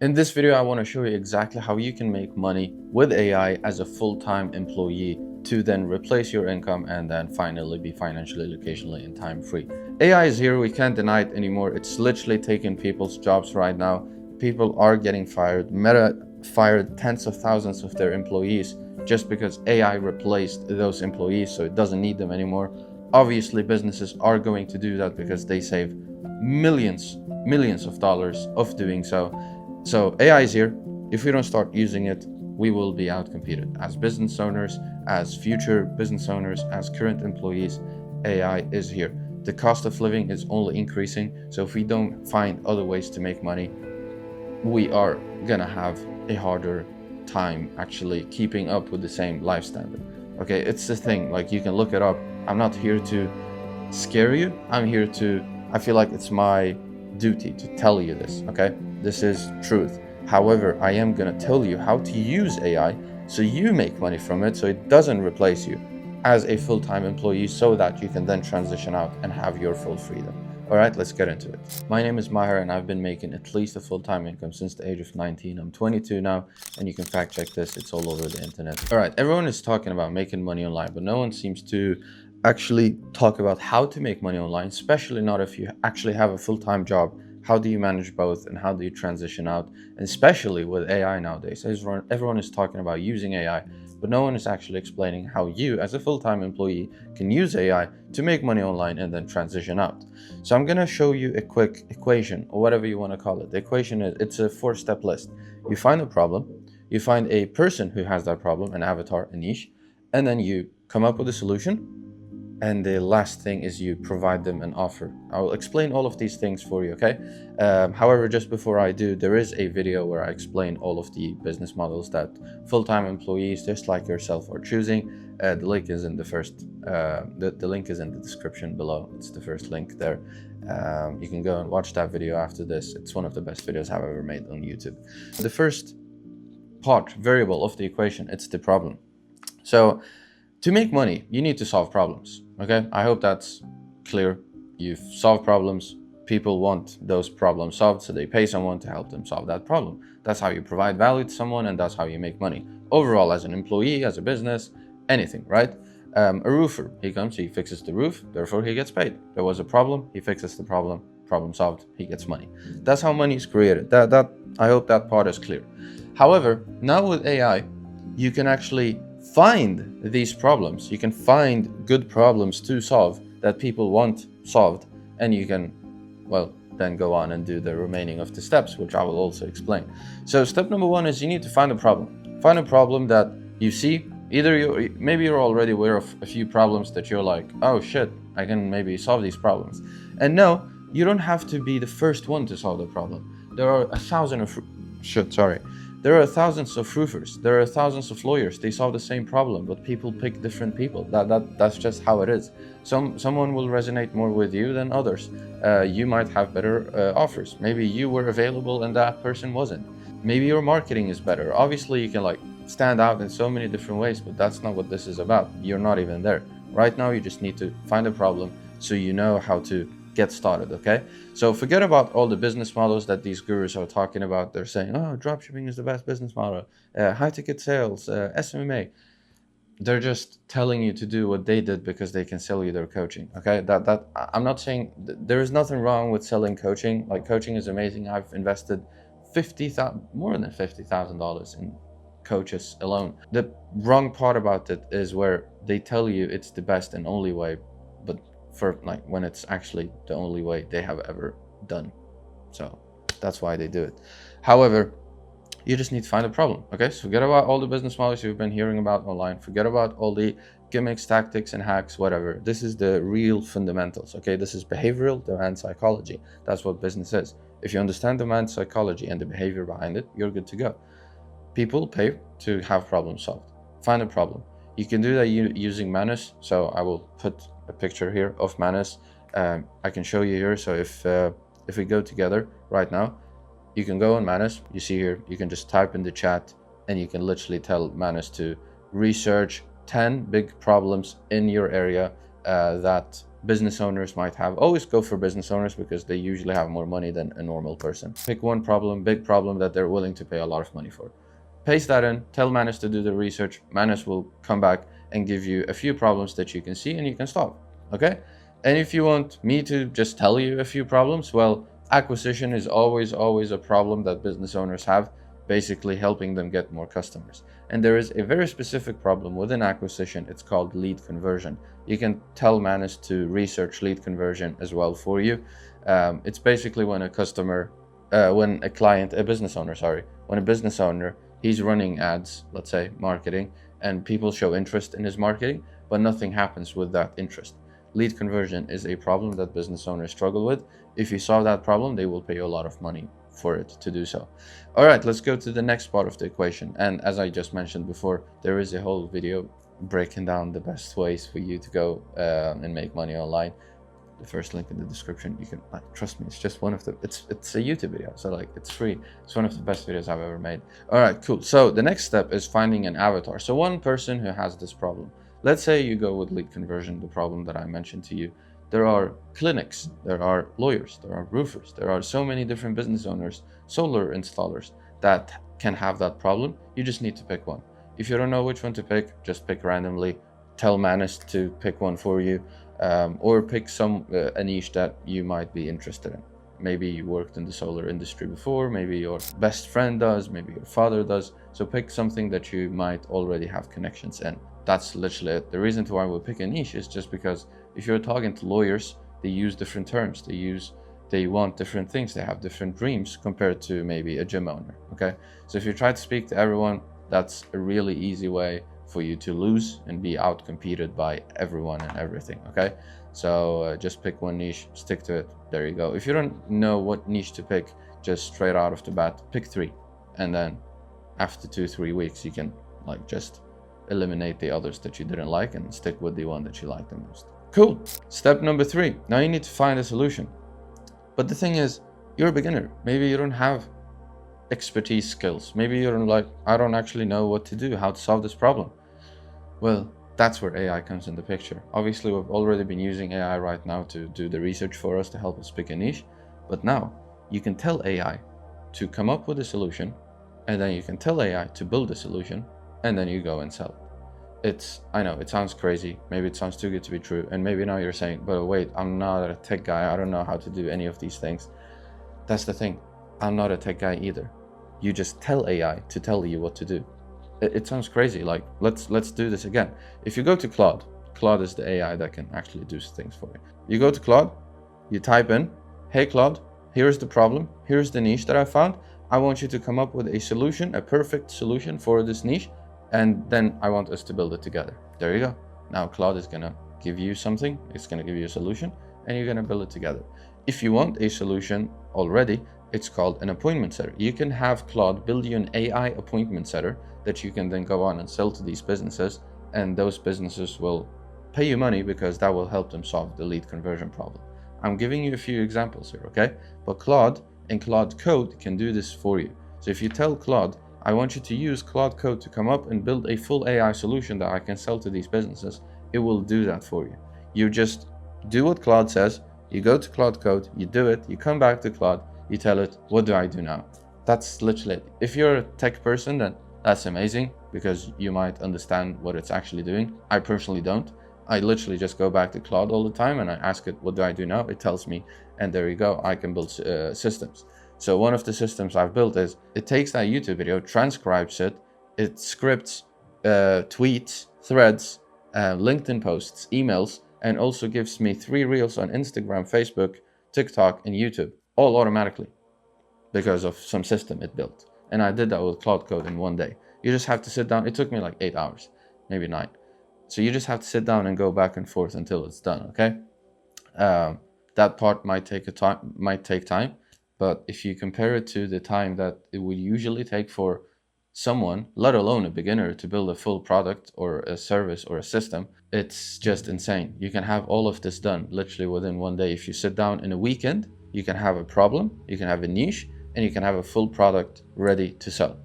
In this video, I want to show you exactly how you can make money with AI as a full-time employee to then replace your income and then finally be financially, locationally, and time-free. AI is here. We can't deny it anymore. It's literally taking people's jobs right now. People are getting fired. Meta fired tens of thousands of their employees just because AI replaced those employees, so it doesn't need them anymore. Obviously, businesses are going to do that because they save millions of dollars of doing so. So AI is here. If we don't start using it, we will be outcompeted. As business owners, as future business owners, as current employees, AI is here. The cost of living is only increasing. So if we don't find other ways to make money, we are gonna have a harder time actually keeping up with the same life standard. Okay, it's the thing, like you can look it up. I'm not here to scare you. I feel like it's my duty to tell you this, okay? This is truth. However, I am gonna tell you how to use AI so you make money from it, so it doesn't replace you as a full-time employee, so that you can then transition out and have your full freedom. All right, let's get into it. My name is Maher and I've been making at least a full-time income since the age of 19. I'm 22 now, and you can fact check this. It's all over the internet. All right, everyone is talking about making money online, but no one seems to actually talk about how to make money online, especially not if you actually have a full-time job. How do you manage both and how do you transition out? And especially with AI nowadays, everyone is talking about using AI, but no one is actually explaining how you as a full-time employee can use AI to make money online and then transition out. So I'm gonna show you a quick equation, or whatever you want to call it. The equation is, it's a 4-step list. You find a problem, you find a person who has that problem, an avatar, a niche, and then you come up with a solution. And the last thing is you provide them an offer. I'll explain all of these things for you, okay? However, just before I do, there is a video where I explain all of the business models that full-time employees just like yourself are choosing. The link is in the link is in the description below. It's the first link there. You can go and watch that video after this. It's one of the best videos I've ever made on YouTube. The first variable of the equation, it's the problem. So to make money, you need to solve problems, okay? I hope that's clear. You've solved problems. People want those problems solved, so they pay someone to help them solve that problem. That's how you provide value to someone, and that's how you make money. Overall, as an employee, as a business, anything, right? A roofer, he comes, he fixes the roof, therefore he gets paid. There was a problem, he fixes the problem solved, he gets money. That's how money is created. I hope that part is clear. However, now with AI, you can actually find these problems. You can find good problems to solve that people want solved, and you can, well, then go on and do the remaining of the steps, which I will also explain. So step number 1 is you need to find a problem. Find a problem that you see. Either maybe you're already aware of a few problems that you're like, oh shit, I can maybe solve these problems. And no, you don't have to be the first one to solve the problem. There are There are thousands of roofers. There are thousands of lawyers. They solve the same problem, but people pick different people. That's just how it is. Someone will resonate more with you than others. You might have better offers. Maybe you were available and that person wasn't. Maybe your marketing is better. Obviously, you can like stand out in so many different ways, but that's not what this is about. You're not even there. Right now, you just need to find a problem so you know how to get started, okay? So forget about all the business models that these gurus are talking about. They're saying, oh, dropshipping is the best business model, high ticket sales, SMA. They're just telling you to do what they did because they can sell you their coaching, okay? I'm not saying there is nothing wrong with selling coaching. Like, coaching is amazing. I've invested more than $50,000 in coaches alone. The wrong part about it is where they tell you it's the best and only way, but for like when it's actually the only way they have ever done. So that's why they do it. However, you just need to find a problem, okay? So forget about all the business models you've been hearing about online. Forget about all the gimmicks, tactics, and hacks, whatever. This is the real fundamentals, okay? This is behavioral demand psychology. That's what business is. If you understand demand psychology and the behavior behind it, you're good to go. People pay to have problems solved. Find a problem. You can do that using Manus. So I will put a picture here of Manus. I can show you here. So if we go together right now, you can go on Manus. You see here, you can just type in the chat and you can literally tell Manus to research 10 big problems in your area that business owners might have. Always go for business owners because they usually have more money than a normal person. Pick one problem, big problem that they're willing to pay a lot of money for. Paste that in, tell Manus to do the research. Manus will come back and give you a few problems that you can see and you can solve, okay? And if you want me to just tell you a few problems, well, acquisition is always a problem that business owners have, basically helping them get more customers. And there is a very specific problem within acquisition. It's called lead conversion. You can tell Manus to research lead conversion as well for you. It's basically when a business owner, he's running ads, let's say marketing, and people show interest in his marketing, but nothing happens with that interest. Lead conversion is a problem that business owners struggle with. If you solve that problem, they will pay you a lot of money for it to do so. All right, let's go to the next part of the equation. And as I just mentioned before, there is a whole video breaking down the best ways for you to go and make money online. The first link in the description. You can, trust me, it's just one of the, it's a YouTube video, so it's free. It's one of the best videos I've ever made. All right, cool. So the next step is finding an avatar. So one person who has this problem. Let's say you go with lead conversion, the problem that I mentioned to you. There are clinics, there are lawyers, there are roofers, there are so many different business owners, solar installers that can have that problem. You just need to pick one. If you don't know which one to pick, just pick randomly. Tell Manus to pick one for you, or pick a niche that you might be interested in. Maybe you worked in the solar industry before, maybe your best friend does, maybe your father does. So pick something that you might already have connections in. That's literally it. The reason why we pick a niche is just because if you're talking to lawyers, they use different terms. They want different things. They have different dreams compared to maybe a gym owner, okay? So if you try to speak to everyone, that's a really easy way for you to lose and be outcompeted by everyone and everything, okay? So just pick one niche, stick to it. There you go. If you don't know what niche to pick, just straight out of the bat, pick 3. And then after 2-3 weeks, you can just eliminate the others that you didn't like and stick with the one that you like the most. Cool. Step number 3. Now you need to find a solution. But the thing is, you're a beginner. Maybe you don't have expertise skills. Maybe you're I don't actually know what to do, how to solve this problem. Well, that's where AI comes in the picture. Obviously, we've already been using AI right now to do the research for us to help us pick a niche. But now you can tell AI to come up with a solution, and then you can tell AI to build a solution, and then you go and sell it. I know it sounds crazy, maybe it sounds too good to be true, and maybe now you're saying, but wait, I'm not a tech guy, I don't know how to do any of these things. That's the thing, I'm not a tech guy either. You just tell AI to tell you what to do. It sounds crazy, let's do this again. If you go to Claude is the AI that can actually do things for you. You go to Claude, you type in, hey Claude, here's the problem, here's the niche that I found. I want you to come up with a solution, a perfect solution for this niche, and then I want us to build it together. There you go. Now Claude is gonna give you something, it's gonna give you a solution, and you're gonna build it together. If you want a solution already, it's called an appointment setter. You can have Claude build you an AI appointment setter that you can then go on and sell to these businesses, and those businesses will pay you money because that will help them solve the lead conversion problem. I'm giving you a few examples here, okay? But Claude and Claude Code can do this for you. So if you tell Claude, I want you to use Claude Code to come up and build a full AI solution that I can sell to these businesses, it will do that for you. You just do what Claude says, you go to Claude Code, you do it, you come back to Claude, you tell it, what do I do now? That's literally it. If you're a tech person, then that's amazing because you might understand what it's actually doing. I personally don't. I literally just go back to Claude all the time and I ask it, what do I do now? It tells me, and there you go, I can build systems. So one of the systems I've built is, it takes that YouTube video, transcribes it, it scripts tweets, threads, LinkedIn posts, emails, and also gives me 3 reels on Instagram, Facebook, TikTok, and YouTube, all automatically because of some system it built. And I did that with Claude Code in 1 day. You just have to sit down. It took me 8 hours, maybe 9. So you just have to sit down and go back and forth until it's done, okay? That part might take time, but if you compare it to the time that it would usually take for someone, let alone a beginner, to build a full product or a service or a system, it's just insane. You can have all of this done literally within 1 day. If you sit down in a weekend, you can have a problem, you can have a niche, and you can have a full product ready to sell.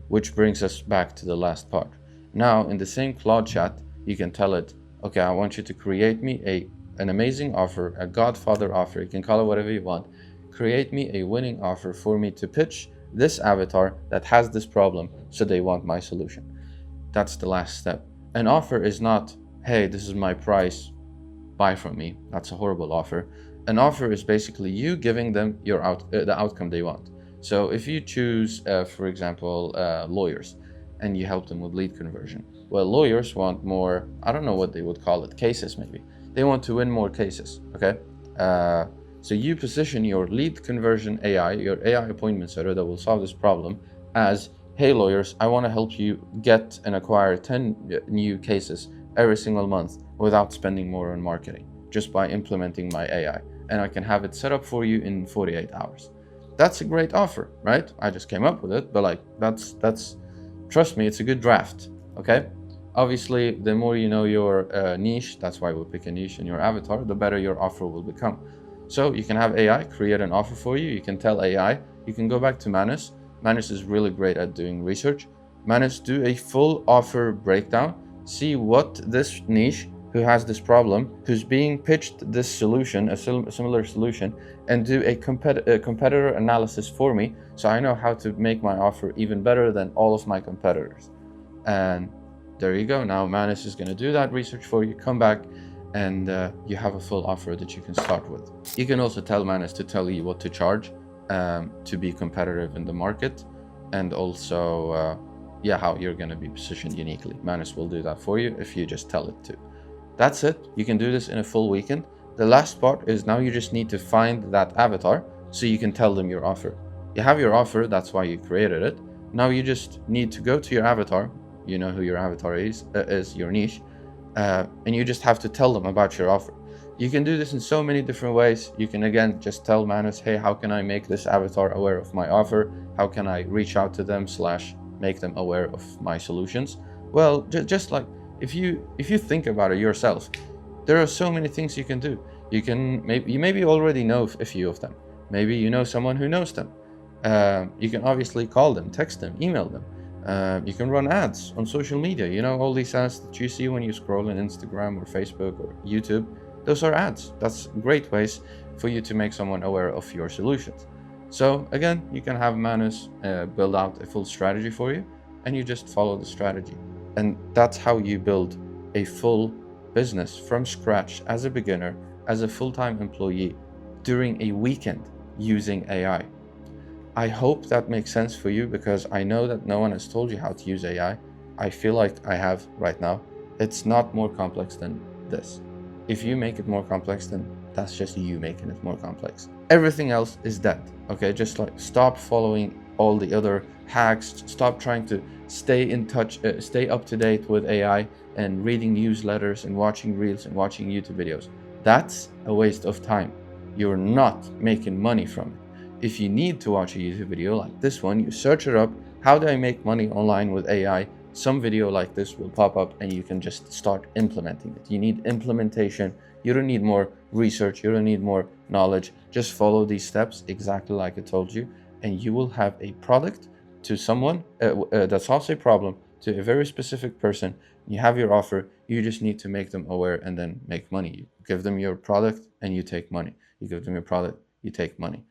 Which brings us back to the last part. Now, in the same Claude chat, you can tell it, okay, I want you to create me a an amazing offer, a godfather offer, you can call it whatever you want. Create me a winning offer for me to pitch this avatar that has this problem, so they want my solution. That's the last step. An offer is not, hey, this is my price, buy from me. That's a horrible offer. An offer is basically you giving them the outcome they want. So if you choose, for example, lawyers, and you help them with lead conversion, well, lawyers want more, I don't know what they would call it, cases maybe. They want to win more cases, okay? So you position your lead conversion AI, your AI appointment setter that will solve this problem as, hey lawyers, I want to help you get and acquire 10 new cases every single month without spending more on marketing, just by implementing my AI. And I can have it set up for you in 48 hours. That's a great offer, right? I just came up with it, but like that's trust me, it's a good draft, okay? Obviously, the more you know your niche, that's why we pick a niche in your avatar, the better your offer will become. So you can have AI create an offer for you. You can tell AI, you can go back to Manus. Manus is really great at doing research. Manus, do a full offer breakdown. See what this niche who has this problem, who's being pitched this solution, a similar solution, and do a competitor analysis for me, so I know how to make my offer even better than all of my competitors. And there you go. Now Manus is going to do that research for you, come back, and you have a full offer that you can start with. You can also tell Manus to tell you what to charge to be competitive in the market, and also how you're going to be positioned uniquely. Manus will do that for you if you just tell it to. That's it. You can do this in a full weekend. The last part is now you just need to find that avatar so you can tell them your offer. You have your offer, that's why you created it. Now you just need to go to your avatar. You know who your avatar is your niche, and you just have to tell them about your offer. You can do this in so many different ways. You can again just tell Manus, hey, how can I make this avatar aware of my offer? How can I reach out to them / make them aware of my solutions? Well, just like if you think about it yourself, there are so many things you can do. You maybe already know a few of them. Maybe you know someone who knows them. You can obviously call them, text them, email them. You can run ads on social media. You know, all these ads that you see when you scroll on Instagram or Facebook or YouTube, those are ads. That's great ways for you to make someone aware of your solutions. So again, you can have Manus build out a full strategy for you, and you just follow the strategy. And that's how you build a full business from scratch as a beginner, as a full-time employee during a weekend using AI. I hope that makes sense for you, because I know that no one has told you how to use AI. I feel like I have right now. It's not more complex than this. If you make it more complex, then that's just you making it more complex. Everything else is dead, okay? Just like stop following all the other hacks, stop trying to stay in touch, stay up to date with AI and reading newsletters and watching reels and watching YouTube videos. That's a waste of time. You're not making money from it. If you need to watch a YouTube video like this one, you search it up, how do I make money online with AI? Some video like this will pop up and you can just start implementing it. You need implementation. You don't need more research. You don't need more knowledge. Just follow these steps exactly like I told you, and you will have a product to someone that solves a problem to a very specific person. You have your offer. You just need to make them aware and then make money. You give them your product and you take money. You give them your product, you take money.